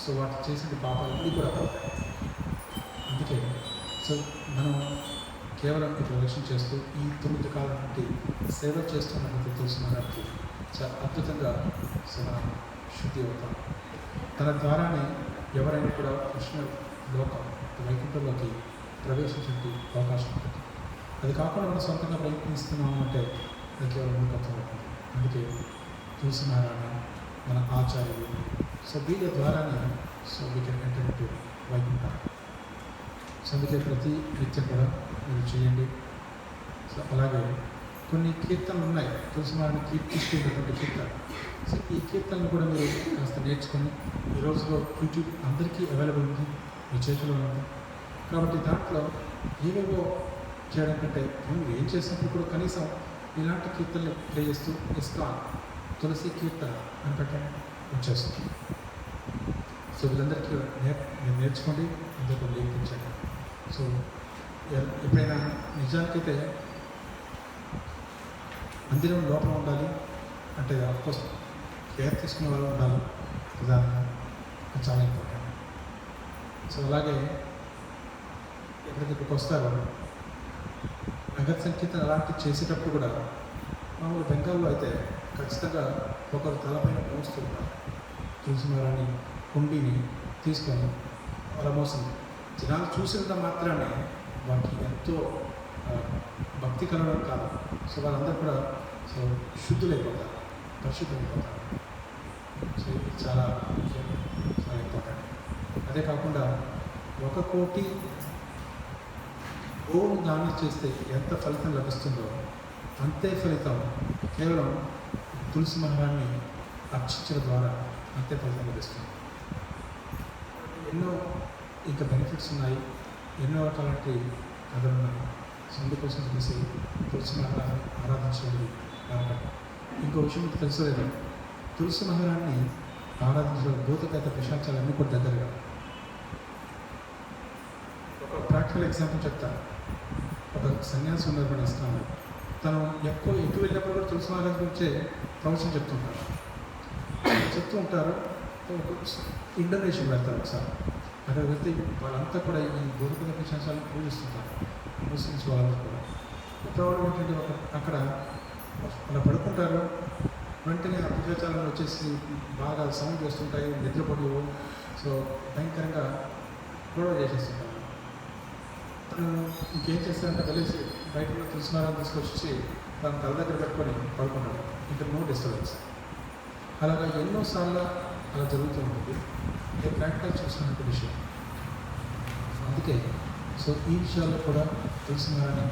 సో వాటి చేసిన పాపాలన్నీ కూడా పోతాయి. అందుకే సో మనం కేవలం ఈ ప్రదక్షిణ చేస్తూ ఈ 9 కాలం నుండి సేవ చేస్తున్నటువంటి తులసి మహారాజుకి చాలా అద్భుతంగా సో మనం శుద్ధి అవుతాం. తన ద్వారానే ఎవరైనా కూడా కృష్ణ లోకం వైకుంఠంలోకి ప్రవేశించే అవకాశం ఉంటుంది. అది కాకుండా మనం సొంతంగా ప్రయత్నిస్తున్నాము అంటే అది కేవలం మూర్ఖత్వం అవుతుంది. అందుకే తులసి నారాయణ మన ఆచార్యులు సో వీళ్ళ ద్వారానే so we can enter into Vaikuntham. So అందుకే ప్రతి నిత్యం కూడా మీరు చేయండి. సో అలాగే కొన్ని కీర్తనలు ఉన్నాయి, తులసి నారాయణ కీర్తిస్తున్నటువంటి కీర్తనలు. సో ఈ కీర్తనలు కూడా మీరు కాస్త నేర్చుకొని, ఈ రోజులో యూట్యూబ్ అందరికీ అవైలబుల్ ఉంది, మీ చేతిలో ఉంది. కాబట్టి దాంట్లో ఏవేవో చేయడం కంటే నువ్వు ఏం చేసినప్పుడు కూడా కనీసం ఇలాంటి కీర్తనలు ప్లే చేస్తూ ఇస్కాన్ తులసి కీర్తన అని పెట్టండి, వచ్చేస్తుంది. సో వీళ్ళందరికీ మీరు నేర్చుకోండి, అందరికీ నేర్పించండి. సో ఎప్పుడైనా నిజానికైతే మందిరం లోపల ఉండాలి అంటే ఆఫ్కోర్స్ కేర్ తీసుకునే వాళ్ళు ఉండాలి. సో అలాగే ఎక్కడికి వస్తారో నగర సంకీర్తన అలాంటివి చేసేటప్పుడు కూడా మామూలు బెంగాల్లో అయితే ఖచ్చితంగా ఒకరు తలపైన మోస్తూ ఉంటారు. తులసిమారాన్ని కుండీని తీసుకొని అలా మోసింది. జనాలు చూసినంత మాత్రాన్ని వారికి ఎంతో భక్తి కలగడం కాదు. సో వాళ్ళందరూ కూడా సో శుద్ధులైపోతారు, పరిశుద్ధమైపోతారు. సో ఇది చాలా ముఖ్యం, చాలా ఇంపార్టెంట్. అదే కాకుండా 1 కోటి గోవును దానం చేస్తే ఎంత ఫలితం లభిస్తుందో అంతే ఫలితం కేవలం తులసి మహారాన్ని అర్చించడం ద్వారా అంతే ఫలితం లభిస్తుంది. ఎన్నో ఇంకా బెనిఫిట్స్ ఉన్నాయి, ఎన్నో రకాలంటి కథలు ఉన్నాయి. సో అందుకోసం తెలిసి తులసి మహారాన్ని ఆరాధించడం కాబట్టి ఇంకో విషయం మీకు తెలుసు లేదా, తులసి మహారాన్ని ఆరాధించడం భూతగత పిశాచాలన్నీ కూడా దగ్గరగా. ఒక ప్రాక్టికల్ ఎగ్జాంపుల్ చెప్తాను. ఒక సన్యాసి ఉన్నారు ఇస్తాను, తను ఎటు వెళ్ళినప్పుడు కూడా తులసి మహారాజ్ గురించే ప్రవచనం చెప్తూ ఉంటారు. ఇండోనేషియా వెళ్తారు ఒకసారి. అక్కడ వెళ్తే వాళ్ళంతా కూడా ఈ భూతగత పిశాచాలను పూజిస్తుంటారు, ముస్లిమ్స్ వాళ్ళంతా కూడా. ప్రవడం ఏంటంటే అక్కడ అలా పడుకుంటారు, వెంటనే ఆ పిశాచాలను వచ్చేసి బాగా సౌండ్ చేస్తుంటాయి, నిద్రపోవు. సో భయంకరంగా గొడవ చేసేస్తుంటారు. ఇంకేం చేస్తారంటే వెళ్ళేసి బయట ఉన్న తులసిమారాన్ని తీసుకొచ్చి తన తల దగ్గర పెట్టుకొని పడుకున్నాడు, ఇంకా నో డిస్టర్బెన్స్. అలాగా ఎన్నోసార్లు అలా జరుగుతూ ఉంటుంది. నేను ప్రాక్టికల్ చూసినటువంటి విషయం. అందుకే సో ఈ విషయాల్లో కూడా తులసిమారాన్ని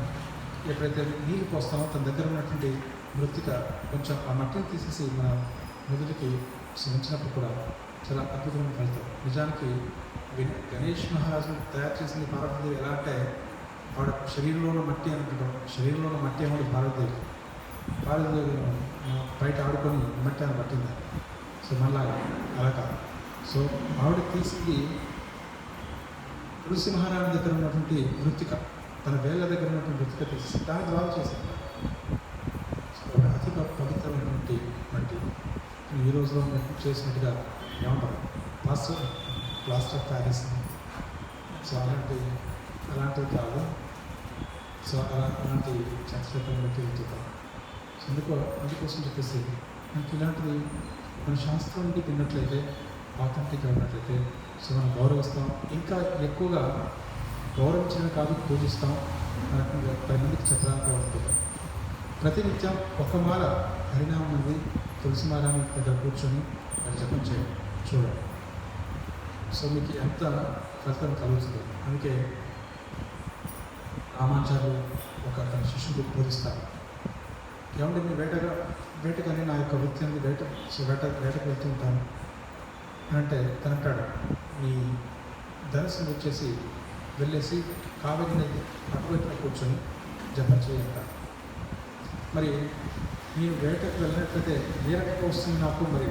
ఎప్పుడైతే నీళ్ళు పోస్తామో తన దగ్గర ఉన్నటువంటి మృతిక కొంచెం ఆ మట్టిని తీసేసి మన మెదడుకి ఉంచినప్పుడు కూడా చాలా అద్భుతమైన ఫలితం. నిజానికి గణేష్ మహారాజు తయారు చేసింది పార్వతీదేవి ఎలా అంటే, ఆవిడ శరీరంలో మట్టి అనుకుంటాం, శరీరంలో మట్టి ఏమో పార్వతీదేవి బయట ఆడుకొని మట్టి అని పట్టింది. సో మళ్ళా అలా కాదు. సో ఆవిడ తీసింది తులసి మహారాణి దగ్గర ఉన్నటువంటి మృతిక, తన వేళ్ళ దగ్గర ఉన్నటువంటి మృతిక తీసి దాని ద్వారా చేసింది. సో అతి పవిత్రమైనటువంటి మట్టి ఈ రోజులో చేసినట్టుగా ఏమంటారు ప్లాస్టర్ ఆఫ్ ప్యారిస్. సో అలాంటివి కాదు. సో అలాంటి చర్చలను బట్టి వెళ్తుంటాం. సో అందుకోసం చెప్పేసి మనకి ఇలాంటిది మన శాస్త్రం నుండి తిన్నట్లయితే, ఆథెంటిక్గా ఉన్నట్లయితే సో మనం గౌరవిస్తాం. ఇంకా ఎక్కువగా గౌరవించడం కాదు, పూజిస్తాం. మనకు 10 మందికి చెప్పడానికి ఉంటుంది. ప్రతినిత్యం ఒక మాల హరినామం అనేది తులసి మారాన్ని దగ్గర కూర్చొని అది జపం చేయండి, చూడండి. సో మీకు ఎంత ఫలితం కలుగుతుంది. అందుకే రామాచార్యులు ఒక తన శిష్యుడికి బోధిస్తారు. ఏమంటే నేను వేటగానే నా యొక్క వృత్తి అనేది వేటకు వెళ్తూ ఉంటాను అని అంటే తనంటాడు, నీ ధనుసుని వచ్చేసి వెళ్ళేసి కావేరి నది అటువైపున కూర్చొని జపం చేయంటాడు. మరి నేను వేటకు వెళ్ళినట్లయితే ఏ రకంగా వస్తుంది నాకు, మరి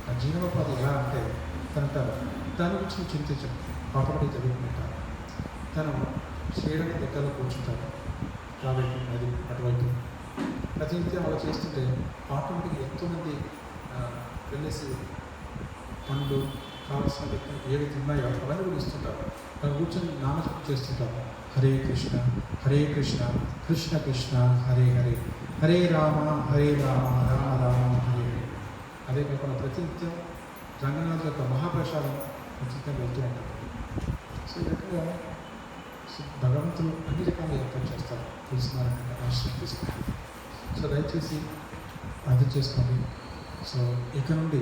నా జీవనోపాధి ఎలా అంటే తనంటారు, దాని గురించి నేను చింతించను, పాపడి చదువుకుంటాను. తను శ్రీరంగ దగ్గరలో కూర్చుంటాడు, కాబట్టి అది అటువైపు ప్రతినిత్యం అలా చేస్తుంటే ఆటోమేటిక్గా ఎంతోమంది వెళ్ళేసి పండ్లు కావాల్సిన ఏవైతే ఉన్నాయో అవన్నీ కూడా ఇస్తుంటారు. వాళ్ళు కూర్చొని నామజపం చేస్తుంటారు. హరే కృష్ణ కృష్ణ కృష్ణ హరే హరే, హరే రామ రామ రామ హరే హరే. అదే కాకుండా ప్రతినిత్యం రంగనాథ్ యొక్క మహాప్రసాదం ప్రతినిత్యం వెళ్తూ ఉంటారు. సో ఈ రకంగా భగవంతులు అన్ని రకాలు ఏర్పాటు చేస్తారు తులసిమారాన్ని ఆశ్రయం తీసుకుంటారు. సో దయచేసి అర్థం చేసుకోండి. సో ఇక నుండి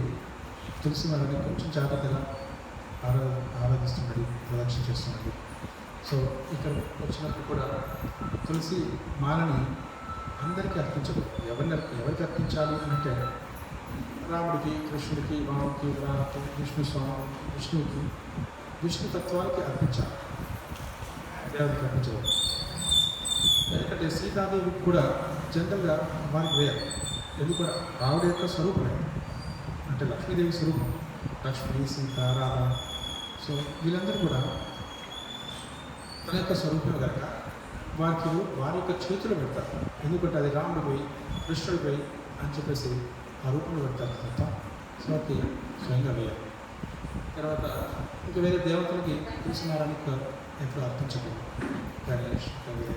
తులసిమారాన్ని కొంచెం జాగ్రత్తగా ఆరాధిస్తున్నాడు, ప్రదక్షిణ చేస్తున్నాడు. సో ఇక్కడ వచ్చినప్పుడు కూడా తులసి మాలని అందరికీ అర్పించదు. ఎవరికి అర్పించాలి అంటే రాముడికి, కృష్ణుడికి, రాముడికి, విష్ణువుకి, విష్ణు తత్వానికి అర్పించాలి, దేవుడికి అర్పించదు. ఎందుకంటే సీతాదేవికి కూడా జనరల్గా వారికి వేయాలి. ఎందుకంటే రాముడి యొక్క స్వరూపమే, అంటే లక్ష్మీదేవి స్వరూపం. లక్ష్మీ, సీత, రాధ, సో వీళ్ళందరూ కూడా తన యొక్క స్వరూపం కనుక వారి యొక్క చేతులు పెడతారు. ఎందుకంటే అది రాముడు పోయి కృష్ణుడు పోయి అని చెప్పేసి ఆ రూపంలో పెడతారు తప్ప స్వాతి స్వయంగా వేయాలి. తర్వాత ఇంకా వేరే దేవతలకి తులసి మారానికి ఎప్పుడు అర్పించకూడదు. గణేష్ వేరే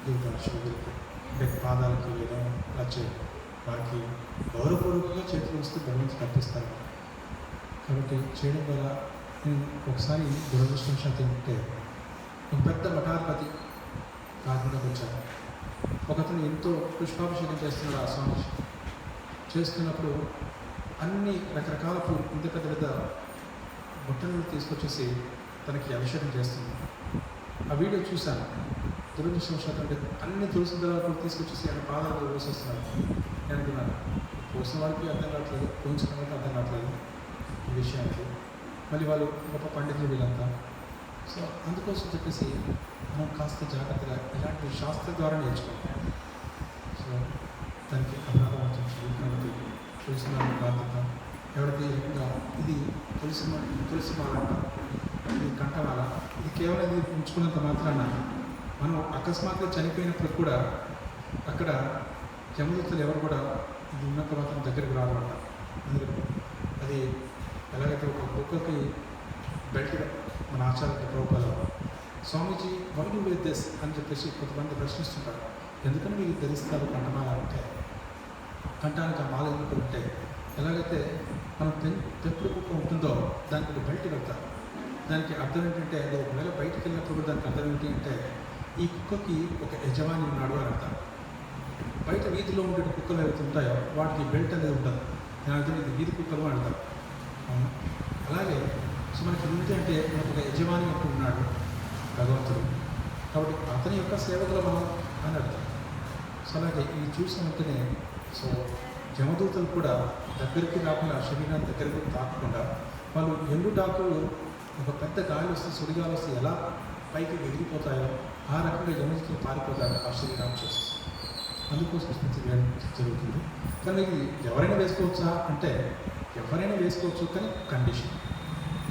దేవత శివుడికి అంటే పాదాలకి వేయడం అలా చేయాలి. వారికి గౌరవపూర్వకంగా చేతులు వస్తూ భగవంతుడికి అర్పిస్తారు. కాబట్టి చేయడం ద్వారా నేను ఒకసారి దురదృష్టవశాత్తు ఏంటంటే ఒక పెద్ద మఠాధిపతి కాకినాడకు వచ్చాను. ఒకతను ఎంతో పుష్పాభిషేకం చేస్తున్నాడు. ఆ స్వామి చేస్తున్నప్పుడు అన్ని రకరకాల ఇంత పెద్ద పెద్ద బుట్టలను తీసుకొచ్చేసి తనకి అభిషేకం చేస్తుంది. ఆ వీడియో చూశాను. దురదృష్టవశాత్తు అంటే అన్ని తులసి దళాలు తీసుకొచ్చేసి ఆయన పాదాలు వేసేస్తున్నాడు. నేను అనుకున్నాను, పోసిన వారికి అర్థం కావట్లేదు, పోయించిన వాళ్ళకి అర్థం కావట్లేదు ఈ విషయానికి. మళ్ళీ వాళ్ళు గొప్ప పండితులు వీళ్ళంతా. సో అందుకోసం చెప్పేసి మనం కాస్త జాగ్రత్తగా ఇలాంటి శాస్త్ర ద్వారా నేర్చుకోవాలి. సో దానికి అపరాధం వచ్చింది. కాబట్టి తులసి మాల ప్రార్థన ఎవరైతే రకంగా ఇది తులసి మాల ఇది కంఠమాల, ఇది కేవలం ఇది ఉంచుకున్నంత మాత్రాన మనం అకస్మాత్తుగా చనిపోయినప్పుడు కూడా అక్కడ యమదూతలు ఎవరు కూడా ఇది ఉన్నంత మాత్రం దగ్గరికి రావన్నమాట. అందుకని అది ఎలాగైతే ఒక కుక్కకి బెల్ట్ మన ఆచార్య ప్రభుపాల స్వామీజీ వై డూ విత్ దిస్ అని చెప్పేసి కొంతమంది ప్రశ్నిస్తుంటారు. ఎందుకని మీరు ధరిస్తారు కంఠమాల అంటే, కంఠానికి ఆ మాల ఎందుకు ఉంటే, ఎలాగైతే మనం పెంపుడు కుక్క ఉంటుందో దానికి ఒక బెల్ట్ పెడతారు. దానికి అర్థం ఏంటంటే అది ఒకవేళ బయటికి వెళ్ళినప్పుడు కూడా దానికి అర్థం ఏంటి అంటే ఈ కుక్కకి ఒక యజమాని ఉన్నాడు అని అర్థం. బయట వీధిలో ఉండే కుక్కలు ఏవైతే ఉంటాయో వాటికి బెల్ట్ అనేది ఉండదు. నేను అర్థం ఇది వీధి కుక్కలు అని అంటారు. అలాగే సో మనకి ఉంది అంటే మనకు ఒక యజమాని అంటూ ఉన్నాడు భగవంతుడు. కాబట్టి అతని యొక్క సేవకులు మనం అని అర్థం. సో అలాగే ఇది చూసిన వెంటనే సో యమదూతలు కూడా దగ్గరికి రాకుండా శరీరాన్ని దగ్గరికి తాకకుండా వాళ్ళు ఎండు డాకులు ఒక పెద్ద గాలి వస్తే సుడిగాలు వస్తే ఎలా పైకి ఎగిరిపోతాయో ఆ రకంగా యమదూతలు పారిపోతారు ఆ శరీరాన్ని చూసి. అందుకోసం స్మృతి వేయడం జరుగుతుంది. కానీ ఇది ఎవరైనా వేసుకోవచ్చా అంటే ఎవరైనా వేసుకోవచ్చు, కానీ కండిషన్.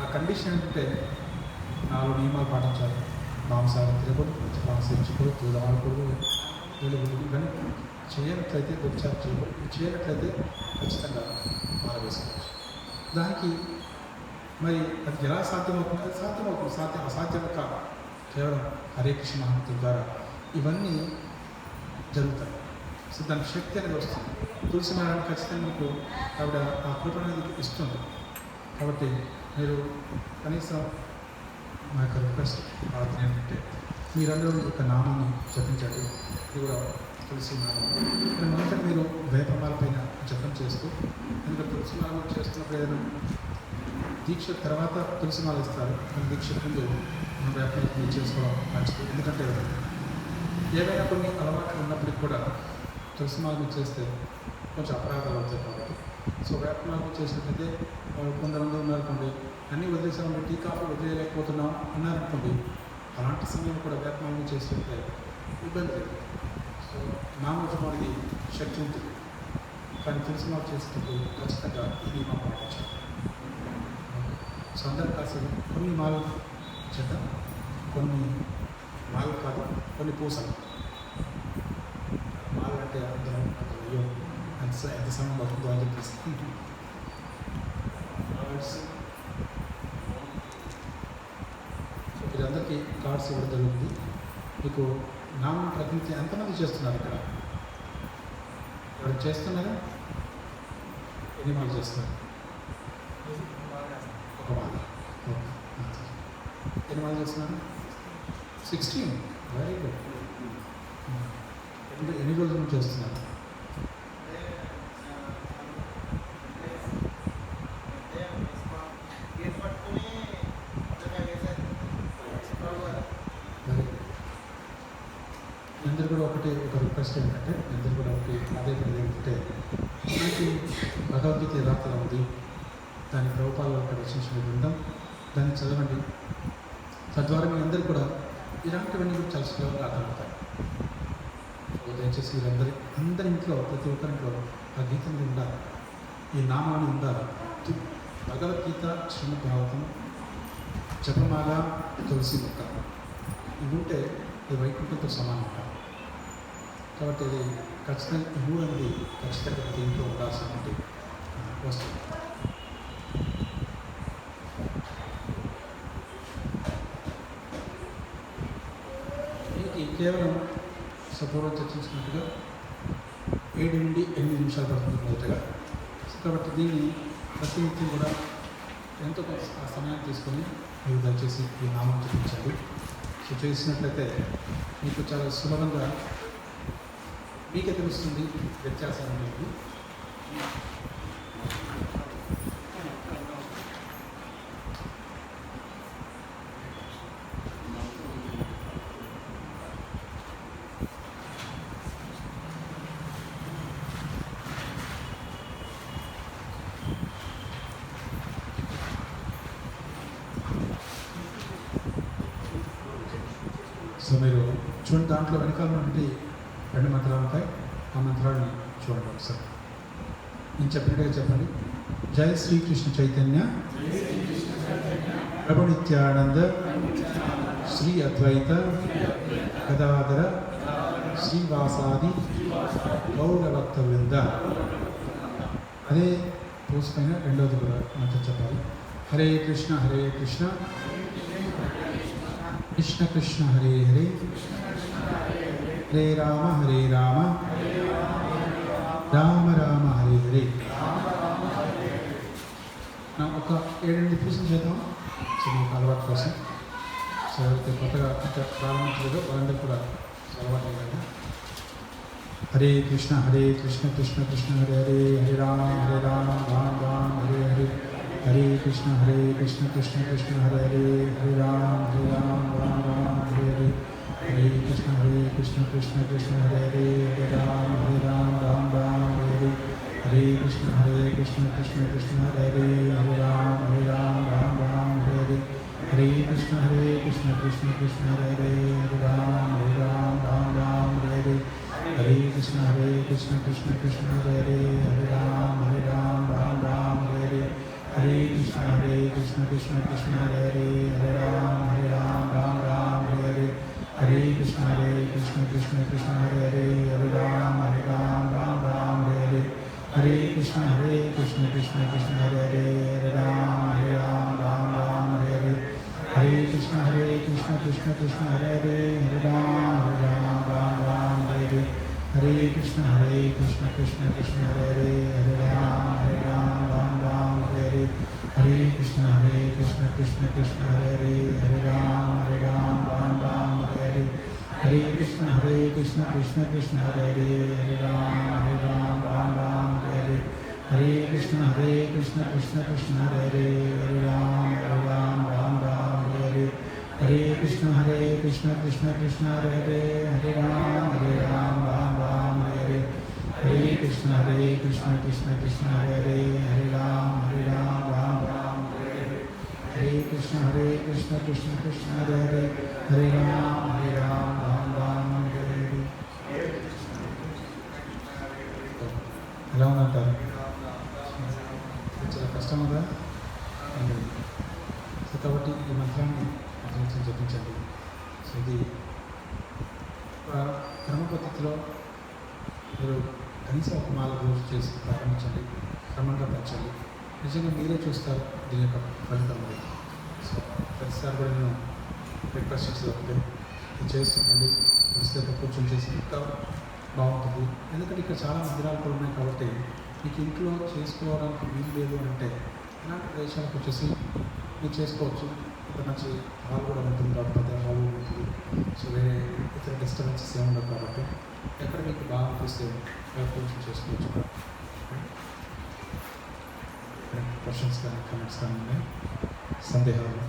ఆ కండిషన్ ఏంటంటే 4 నియమాలు పాటించాలి. మాంసాహారం తినకూడదు, మాంసించకూడదు, దూరం ఆడకూడదు, వెలుగుడు ఇవన్నీ చేయనట్లయితే ఉపచారం చేయకూడదు. ఇది చేయనట్లయితే ఖచ్చితంగా మాల వేసుకోవచ్చు. దానికి మరి అది ఎలా సాధ్యమవుతుంది? అది సాధ్యమవుతుంది. అసాధ్యం కాదు. కేవలం హరే కృష్ణ మహామంత్రం ద్వారా ఇవన్నీ జరుగుతాయి. సో దానికి శక్తి అనేది వస్తుంది. తులసి మారాన్ని ఖచ్చితంగా మీకు ఆవిడ ఆ కృప అనేది ఇస్తుంది. కాబట్టి మీరు కనీసం మా యొక్క రిక్వెస్ట్ ప్రార్థన ఏంటంటే మీరందరూ ఈ యొక్క నామాన్ని జపించండి. ఇది కూడా తులసి నామం. మొదట మీరు వేపమాల పైన జపం చేస్తూ, ఎందుకంటే తులసి నామం చేస్తున్నప్పుడు ఏదైనా దీక్ష తర్వాత తులసి మాల ఇస్తారు. మన దీక్ష ముందు మనం వేపమాల చేసుకోవడం మంచిది. ఎందుకంటే ఏవైనా కొన్ని అలవాట్లు ఉన్నప్పటికీ కూడా తులసి మాల చేస్తే కొంచెం అపరాధాలు అవుతాయి. కాబట్టి సో వేపమాల చేసినట్లయితే కొందరు ఉన్నారనుకోండి, అన్నీ వదిలేసాము, టీ కాఫీ వదిలేయలేకపోతున్నాం అన్నారనుకోండి, అలాంటి సమయం కూడా వేపమాల చేసినట్లయితే ఇబ్బంది లేదు. సో నామజపానికి శక్తి ఉంటుంది. కానీ తులసి మాల చేసేటప్పుడు ఖచ్చితంగా ఈ నియమం పాటించాలి. సో అందరూ కాసి కొన్ని మాలలు చేద్దాం, కొన్ని మాలలు కాదు, కొన్ని పూసలు. మాలలు అంటే అందరం అయ్యో ఎంత సమయం పడుతుందో అని చెప్పేసి సో వీరందరికీ కార్డ్స్ ఇవ్వడం జరుగుతుంది. మీకు నామం ప్రతినిధి ఎంతమంది చేస్తున్నారు ఇక్కడ? ఎవరు చేస్తున్నారా? ఎన్ని మాలు చేస్తున్నారు? ఒక మాల. ఎన్ని మాలు చేస్తున్నారు? 16. Very good. ఎన్ని రోజుల నుంచి చేస్తున్నారు? అందరు కూడా ఒక రిక్వెస్ట్ ఏంటంటే అందరు కూడా అదే ఏంటంటే మనకి భగవద్గీత యథార్థంగా ఉంది. దాని ప్రభుపాలలో రచించిన గ్రంథం, దాన్ని చదవండి. తద్వారా మీ అందరూ కూడా ఇలాంటివన్నీ కూడా చాలా సులభంగా అర్థమవుతాయి. దయచేసి అందరి ఇంట్లో ప్రతి ఒక్కరింట్లో ఆ గీతం ఉండాలి, ఈ నామాన్ని ఉండాలి. భగవద్గీత, శ్రీమద్ భాగవతం, జపమాల, తులసి మొక్క ఇవి ఉంటే ఇది వైకుంఠంతో సమానం కాదు. కాబట్టి ఇది ఖచ్చితంగా ఈ 3 అనేది ఖచ్చితంగా ప్రతి ఇంట్లో ఉండాల్సినటువంటి వస్తువు. కేవలం పూర్వం చర్చించినట్టుగా 7 నుండి 8 నిమిషాలు పడుతుంది మొదటగా. కాబట్టి దీన్ని ప్రతినిత్యం కూడా ఎంతో కొంత సమయాన్ని తీసుకొని మీరు దయచేసి ఈ నామం చూపించండి. సో చేసినట్లయితే మీకు చాలా సులభంగా మీకే తెలుస్తుంది వ్యత్యాసం అనేది. సో మీరు చూడండి, దాంట్లో వెనకాల నుండి 2 మంత్రాలు ఉంటాయి. ఆ మంత్రాన్ని చూడండి ఒకసారి. నేను చెప్పినట్టుగా చెప్పండి. జై శ్రీకృష్ణ చైతన్య ప్రభు నిత్యానంద శ్రీ అద్వైత గదాధర శ్రీవాసాది గౌరభక్త వృంద. అదే పోస్ట్ పైన రెండవది కూడా మంత్రం చెప్పాలి. హరే కృష్ణ కృష్ణ కృష్ణ హరే హరే హరే రామ రామ రామ హరే హరే. ఒక 7-8 పూజలు చేద్దాం. సో మీకు అలవాటు కోసం. సో ఎవరైతే కొత్తగా ఇంకా ప్రారంభించలేదో వాళ్ళందరూ కూడా అలవాటు అయ్యారు. హరే కృష్ణ కృష్ణ కృష్ణ హరే హరే హరే రామ రామ రామ హరే హరే హరే కృష్ణ కృష్ణ కృష్ణ హరే హరే హరే రామ రామ రామ హరే హరే హరే కృష్ణ కృష్ణ కృష్ణ హరే హరే హరే రామ రామ రామ హరే హరే హరే కృష్ణ కృష్ణ కృష్ణ హరే హరే హరే రామ రామ రామ హరే హరే హరే కృష్ణ కృష్ణ కృష్ణ హరే హరే హరే రామ రామ హరే హరే హరే కృష్ణ కృష్ణ కృష్ణ హరే హరే హరే రామ రామ హరే హరే హరే కృష్ణ కృష్ణ కృష్ణ హరే హరే హరే రామ రామ హరే హరే హరే కృష్ణ కృష్ణ కృష్ణ హరే హరే హరే రామ రామ హరే హరే హరే కృష్ణ కృష్ణ కృష్ణ హరే హరే హరే రామ రామ హరే హరే హరే కృష్ణ కృష్ణ కృష్ణ హరే హరే హరే రామ రామ హరే హరే హరే కృష్ణ కృష్ణ కృష్ణ హరే హరే హరే రామ హరే హరే హరే కృష్ణ కృష్ణ కృష్ణ హరే హరే హరే రామ హరే హరే హరే కృష్ణ కృష్ణ కృష్ణ హరే హరే హరే రామ హరే హరే హరే కృష్ణ కృష్ణ కృష్ణ హరే హరే హరే రామ హరే హరే హరే కృష్ణ కృష్ణ కృష్ణ హరే హరే హరే రామ హరే హరే కృష్ణ కృష్ణ కృష్ణ హరే హరే హరే రామ హరే కృష్ణ కృష్ణ కృష్ణ హరే హరే హరే రామ హరే హరే. ఎలా ఉందంటారు? చాలా కష్టం కదా. సో కాబట్టి ఈ మంత్రాన్ని జపించండి. సో ఇది క్రమ పద్ధతిలో మీరు కనీసం ఒక 4 రోజులు చేసి ప్రారంభించండి. క్రమంగా పెంచండి. నిజంగా మీరే చూస్తారు దీని యొక్క ఫలితం అనేది. సో ప్రతిసారి కూడా నేను రిక్వెస్ట్ చేసేది ఇది చేస్తుందండి. పుస్తక కూర్చొని చేసి ఇంకా బాగుంటుంది. ఎందుకంటే ఇక్కడ చాలా మందిరాలు కూడా ఉన్నాయి కాబట్టి మీకు ఇంట్లో చేసుకోవడానికి వీలు లేదు అంటే ఇలాంటి ప్రదేశాలకు వచ్చేసి మీరు చేసుకోవచ్చు. ఇక్కడ మంచి హాల్ కూడా ఉంటుంది కాబట్టి పెద్ద హాల్ ఉంటుంది. సో వేరే ఇతర డిస్టర్బెన్సెస్ ఏమి ఉండవు కాబట్టి ఎక్కడ మీకు బాగా అనిపిస్తే కొంచెం చేసుకోవచ్చు. క్వశ్చన్స్ కానీ కామెంట్స్ కానీ ఉన్నాయి, సందేహాలు?